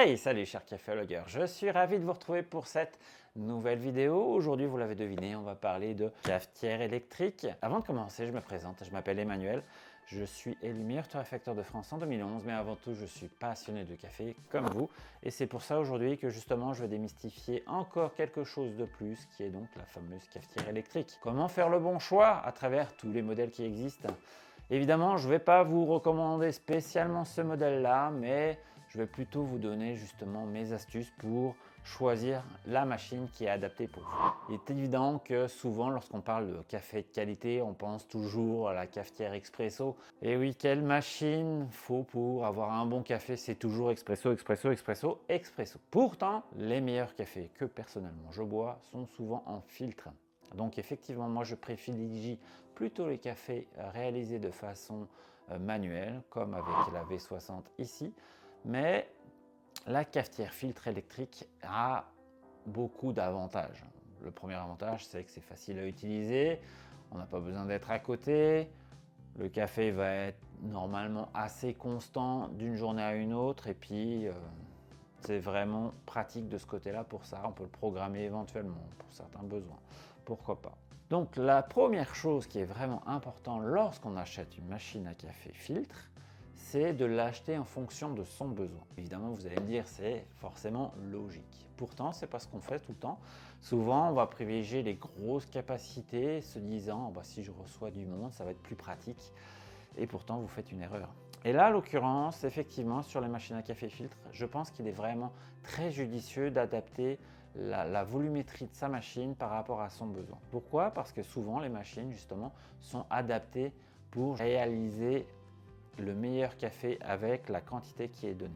Hey, salut chers caféologueurs, je suis ravi de vous retrouver pour cette nouvelle vidéo. Aujourd'hui, vous l'avez deviné, on va parler de cafetière électrique. Avant de commencer, je me présente, je m'appelle Emmanuel, je suis élu meilleur torréfacteur de France en 2011, mais avant tout, je suis passionné de café comme vous. Et c'est pour ça aujourd'hui que justement, je vais démystifier encore quelque chose de plus, qui est donc la fameuse cafetière électrique. Comment faire le bon choix à travers tous les modèles qui existent? Évidemment, je ne vais pas vous recommander spécialement ce modèle-là, mais je vais plutôt vous donner justement mes astuces pour choisir la machine qui est adaptée pour vous. Il est évident que souvent, lorsqu'on parle de café de qualité, on pense toujours à la cafetière expresso. Et oui, quelle machine faut pour avoir un bon café? C'est toujours expresso, expresso, expresso, expresso. Pourtant, les meilleurs cafés que personnellement je bois sont souvent en filtre. Donc effectivement, moi je privilégie plutôt les cafés réalisés de façon manuelle, comme avec la V60 ici. Mais la cafetière filtre électrique a beaucoup d'avantages. Le premier avantage, c'est que c'est facile à utiliser, on n'a pas besoin d'être à côté, le café va être normalement assez constant d'une journée à une autre, et puis c'est vraiment pratique de ce côté-là pour ça. On peut le programmer éventuellement pour certains besoins, pourquoi pas. Donc la première chose qui est vraiment importante lorsqu'on achète une machine à café filtre, c'est de l'acheter en fonction de son besoin. Évidemment, vous allez me dire, c'est forcément logique. Pourtant, c'est pas ce qu'on fait tout le temps. Souvent, on va privilégier les grosses capacités, se disant, bah, si je reçois du monde, ça va être plus pratique. Et pourtant, vous faites une erreur. Et là, en l'occurrence, effectivement, sur les machines à café filtre, je pense qu'il est vraiment très judicieux d'adapter la volumétrie de sa machine par rapport à son besoin. Pourquoi? Parce que souvent, les machines, justement, sont adaptées pour réaliser le meilleur café avec la quantité qui est donnée.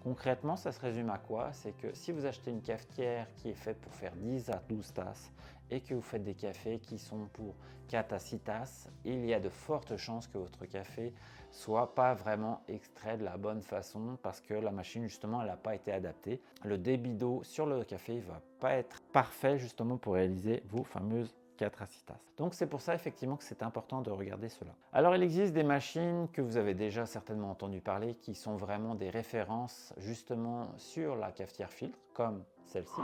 Concrètement, ça se résume à quoi? C'est que si vous achetez une cafetière qui est faite pour faire 10 à 12 tasses et que vous faites des cafés qui sont pour 4 à 6 tasses, il y a de fortes chances que votre café soit pas vraiment extrait de la bonne façon parce que la machine justement elle n'a pas été adaptée. Le débit d'eau sur le café ne va pas être parfait justement pour réaliser vos fameuses 4 à 6 tasses. Donc c'est pour ça effectivement que c'est important de regarder cela. Alors il existe des machines que vous avez déjà certainement entendu parler qui sont vraiment des références justement sur la cafetière filtre comme celle-ci.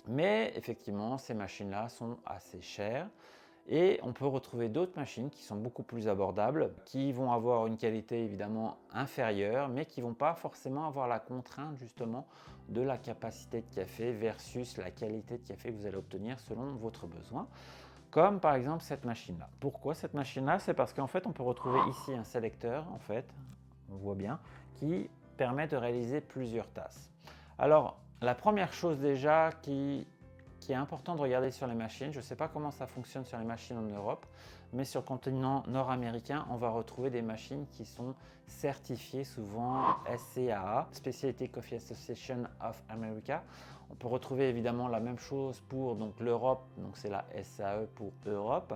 Mais effectivement ces machines-là sont assez chères. Et on peut retrouver d'autres machines qui sont beaucoup plus abordables, qui vont avoir une qualité évidemment inférieure, mais qui ne vont pas forcément avoir la contrainte justement de la capacité de café versus la qualité de café que vous allez obtenir selon votre besoin. Comme par exemple cette machine-là. Pourquoi cette machine-là? C'est parce qu'en fait on peut retrouver ici un sélecteur, en fait, on voit bien, qui permet de réaliser plusieurs tasses. Alors la première chose déjà qui est important de regarder sur les machines. Je ne sais pas comment ça fonctionne sur les machines en Europe, mais sur le continent nord-américain, on va retrouver des machines qui sont certifiées souvent SCAA, Specialty Coffee Association of America. On peut retrouver évidemment la même chose pour l'Europe, donc c'est la SAE pour Europe.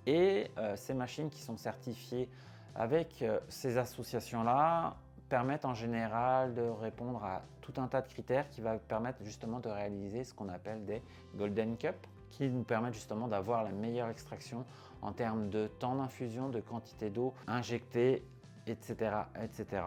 Et ces machines qui sont certifiées avec ces associations-là permettent en général de répondre à tout un tas de critères qui va permettre justement de réaliser ce qu'on appelle des Golden Cup, qui nous permettent justement d'avoir la meilleure extraction en termes de temps d'infusion, de quantité d'eau injectée, etc., etc.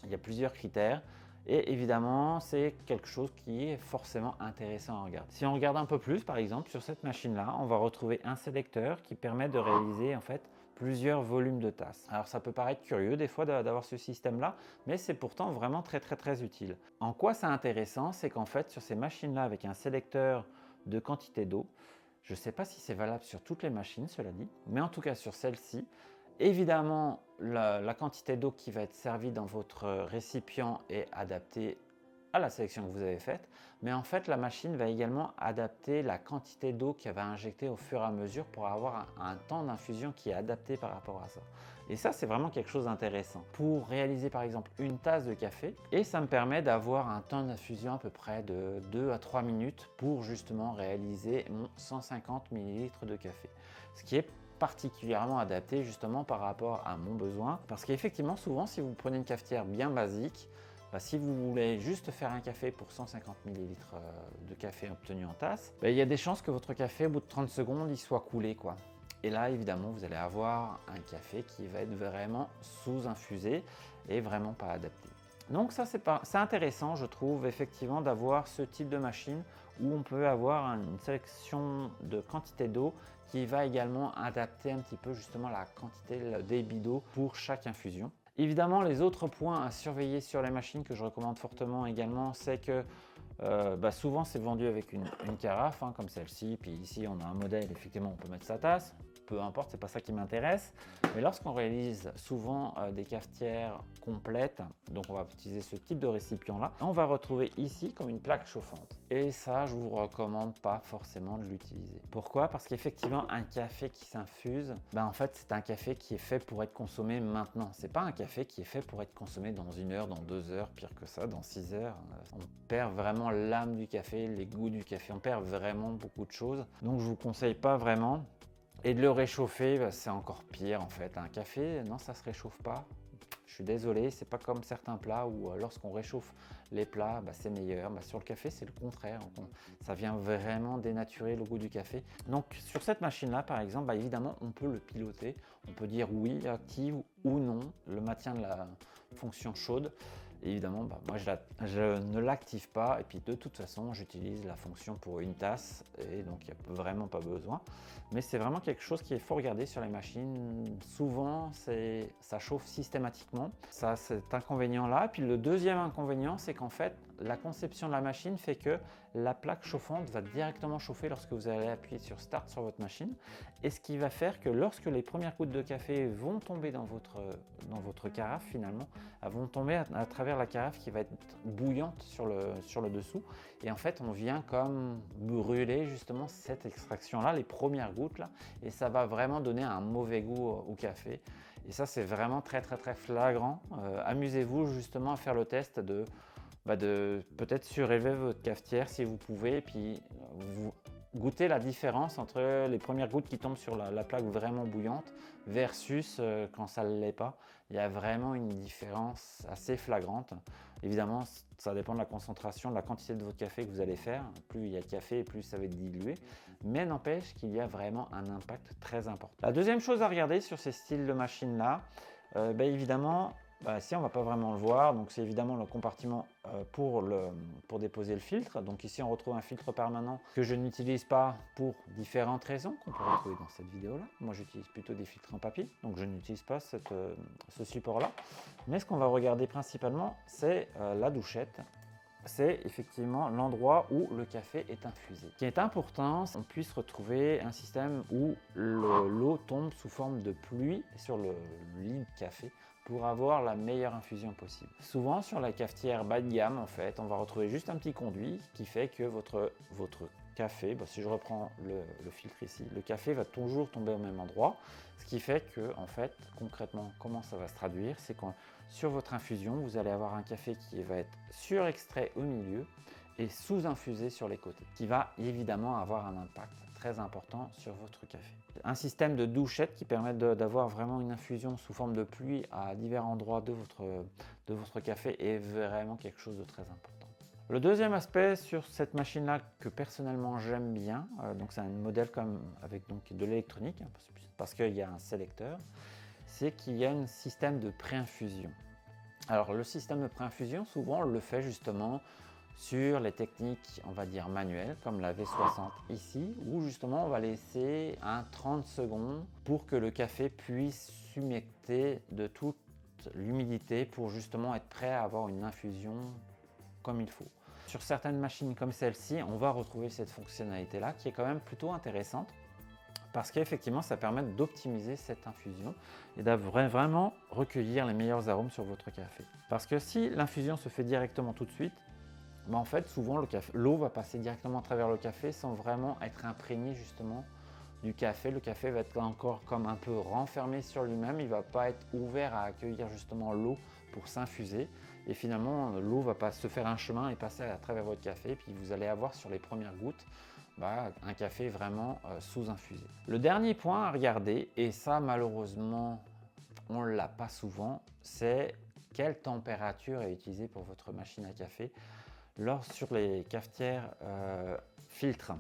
Il y a plusieurs critères. Et évidemment, c'est quelque chose qui est forcément intéressant à regarder. Si on regarde un peu plus, par exemple, sur cette machine-là, on va retrouver un sélecteur qui permet de réaliser en fait plusieurs volumes de tasses. Alors ça peut paraître curieux des fois d'avoir ce système-là, mais c'est pourtant vraiment très utile. En quoi c'est intéressant? C'est qu'en fait, sur ces machines-là, avec un sélecteur de quantité d'eau, je ne sais pas si c'est valable sur toutes les machines, cela dit, mais en tout cas sur celle-ci, évidemment, la quantité d'eau qui va être servie dans votre récipient est adaptée à la sélection que vous avez faite, mais en fait la machine va également adapter la quantité d'eau qu'elle va injecter au fur et à mesure pour avoir un temps d'infusion qui est adapté par rapport à ça. Et ça c'est vraiment quelque chose d'intéressant pour réaliser par exemple une tasse de café, et ça me permet d'avoir un temps d'infusion à peu près de 2 à 3 minutes pour justement réaliser mon 150 ml de café, ce qui est particulièrement adapté justement par rapport à mon besoin, parce qu'effectivement souvent si vous prenez une cafetière bien basique, si vous voulez juste faire un café pour 150 ml de café obtenu en tasse, il y a des chances que votre café au bout de 30 secondes il soit coulé quoi. Et là évidemment vous allez avoir un café qui va être vraiment sous-infusé et vraiment pas adapté. Donc ça, c'est intéressant, je trouve, effectivement, d'avoir ce type de machine où on peut avoir une sélection de quantité d'eau qui va également adapter un petit peu justement la quantité, le débit d'eau pour chaque infusion. Évidemment, les autres points à surveiller sur les machines que je recommande fortement également, c'est que souvent c'est vendu avec une carafe, hein, comme celle-ci, puis ici on a un modèle, effectivement on peut mettre sa tasse, peu importe, c'est pas ça qui m'intéresse. Mais lorsqu'on réalise souvent des cafetières complètes, donc on va utiliser ce type de récipient là, on va retrouver ici comme une plaque chauffante. Et ça, je vous recommande pas forcément de l'utiliser. Pourquoi? Parce qu'effectivement, un café qui s'infuse, en fait c'est un café qui est fait pour être consommé maintenant. C'est pas un café qui est fait pour être consommé dans 1 heure, dans 2 heures, pire que ça, dans 6 heures. On perd vraiment l'âme du café, les goûts du café, on perd vraiment beaucoup de choses. Donc je vous conseille pas vraiment. Et de le réchauffer, c'est encore pire en fait. Un café, non, ça ne se réchauffe pas. Je suis désolé, c'est pas comme certains plats où lorsqu'on réchauffe les plats, c'est meilleur. Sur le café, c'est le contraire. Ça vient vraiment dénaturer le goût du café. Donc sur cette machine-là, par exemple, évidemment, on peut le piloter. On peut dire oui, active ou non, le maintien de la fonction chaude. Et évidemment, moi je ne l'active pas et puis de toute façon j'utilise la fonction pour une tasse et donc il n'y a vraiment pas besoin. Mais c'est vraiment quelque chose qu'il faut regarder sur les machines. Souvent ça chauffe systématiquement. Ça a cet inconvénient là. Puis le deuxième inconvénient, c'est qu'en fait la conception de la machine fait que la plaque chauffante va directement chauffer lorsque vous allez appuyer sur Start sur votre machine. Et ce qui va faire que lorsque les premières gouttes de café vont tomber dans votre carafe finalement, elles vont tomber à travers la carafe qui va être bouillante sur le dessous. Et en fait, on vient comme brûler justement cette extraction-là, les premières gouttes là, et ça va vraiment donner un mauvais goût au café. Et ça, c'est vraiment très flagrant. Amusez-vous justement à faire le test de peut-être surélever votre cafetière si vous pouvez, et puis vous goûtez la différence entre les premières gouttes qui tombent sur la plaque vraiment bouillante versus quand ça ne l'est pas. Il y a vraiment une différence assez flagrante. Évidemment, ça dépend de la concentration, de la quantité de votre café que vous allez faire. Plus il y a de café, plus ça va être dilué. Mais n'empêche qu'il y a vraiment un impact très important. La deuxième chose à regarder sur ces styles de machines-là, évidemment, ici on ne va pas vraiment le voir, donc c'est évidemment le compartiment pour déposer le filtre. Donc ici on retrouve un filtre permanent que je n'utilise pas pour différentes raisons qu'on peut retrouver dans cette vidéo là. Moi j'utilise plutôt des filtres en papier, donc je n'utilise pas ce support là. Mais ce qu'on va regarder principalement, c'est la douchette. C'est effectivement l'endroit où le café est infusé. Ce qui est important, c'est qu'on puisse retrouver un système où l'eau tombe sous forme de pluie sur le lit de café pour avoir la meilleure infusion possible. Souvent sur la cafetière bas de gamme, en fait, on va retrouver juste un petit conduit qui fait que votre café, si je reprends le filtre ici, le café va toujours tomber au même endroit, ce qui fait que, en fait, concrètement, comment ça va se traduire, c'est que sur votre infusion, vous allez avoir un café qui va être surextrait au milieu et sous-infusé sur les côtés, qui va évidemment avoir un impact très important sur votre café. Un système de douchette qui permet d'avoir vraiment une infusion sous forme de pluie à divers endroits de votre café est vraiment quelque chose de très important. Le deuxième aspect sur cette machine-là que personnellement j'aime bien, donc c'est un modèle avec donc de l'électronique, parce qu'il y a un sélecteur, c'est qu'il y a un système de pré-infusion. Alors le système de pré-infusion, souvent on le fait justement sur les techniques, on va dire manuelles, comme la V60 ici, où justement on va laisser 30 secondes pour que le café puisse s'humecter de toute l'humidité pour justement être prêt à avoir une infusion comme il faut. Sur certaines machines comme celle-ci, on va retrouver cette fonctionnalité-là qui est quand même plutôt intéressante parce qu'effectivement, ça permet d'optimiser cette infusion et de vraiment recueillir les meilleurs arômes sur votre café. Parce que si l'infusion se fait directement tout de suite, en fait, souvent l'eau va passer directement à travers le café sans vraiment être imprégné justement du café. Le café va être encore comme un peu renfermé sur lui-même, il ne va pas être ouvert à accueillir justement l'eau pour s'infuser. Et finalement, l'eau va pas se faire un chemin et passer à travers votre café, puis vous allez avoir sur les premières gouttes un café vraiment sous-infusé. Le dernier point à regarder, et ça malheureusement on ne l'a pas souvent, c'est quelle température est utilisée pour votre machine à café sur les cafetières filtres.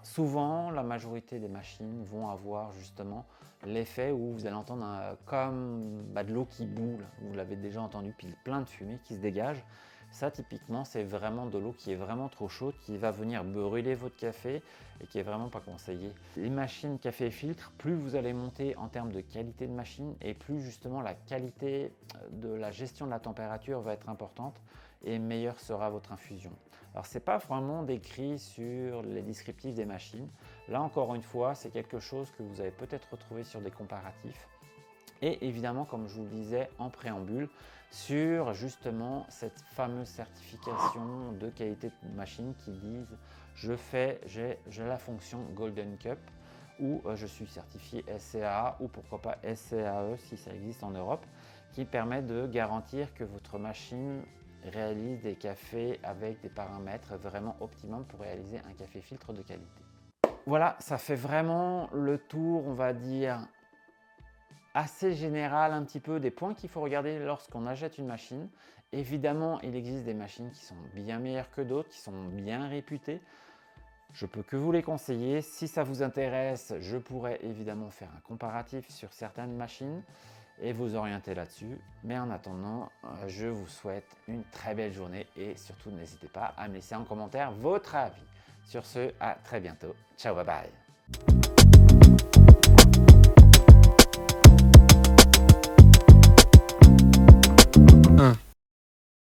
Souvent, la majorité des machines vont avoir justement l'effet où vous allez entendre comme de l'eau qui boule. Vous l'avez déjà entendu, puis plein de fumée qui se dégage. Ça, typiquement, c'est vraiment de l'eau qui est vraiment trop chaude, qui va venir brûler votre café et qui est vraiment pas conseillé. Les machines café filtre, plus vous allez monter en termes de qualité de machine et plus justement la qualité de la gestion de la température va être importante et meilleure sera votre infusion. Alors, ce n'est pas vraiment décrit sur les descriptifs des machines. Là, encore une fois, c'est quelque chose que vous avez peut-être retrouvé sur des comparatifs. Et évidemment, comme je vous le disais en préambule, sur justement cette fameuse certification de qualité de machine qui disent j'ai la fonction Golden Cup ou je suis certifié SCAA ou pourquoi pas SCAE si ça existe en Europe, qui permet de garantir que votre machine réalise des cafés avec des paramètres vraiment optimums pour réaliser un café filtre de qualité. Voilà, ça fait vraiment le tour, on va dire, assez général un petit peu des points qu'il faut regarder lorsqu'on achète une machine. Évidemment, il existe des machines qui sont bien meilleures que d'autres, qui sont bien réputées. Je peux que vous les conseiller. Si ça vous intéresse, je pourrais évidemment faire un comparatif sur certaines machines et vous orienter là-dessus. Mais en attendant, je vous souhaite une très belle journée et surtout n'hésitez pas à me laisser en commentaire votre avis. Sur ce, à très bientôt. Ciao, bye bye.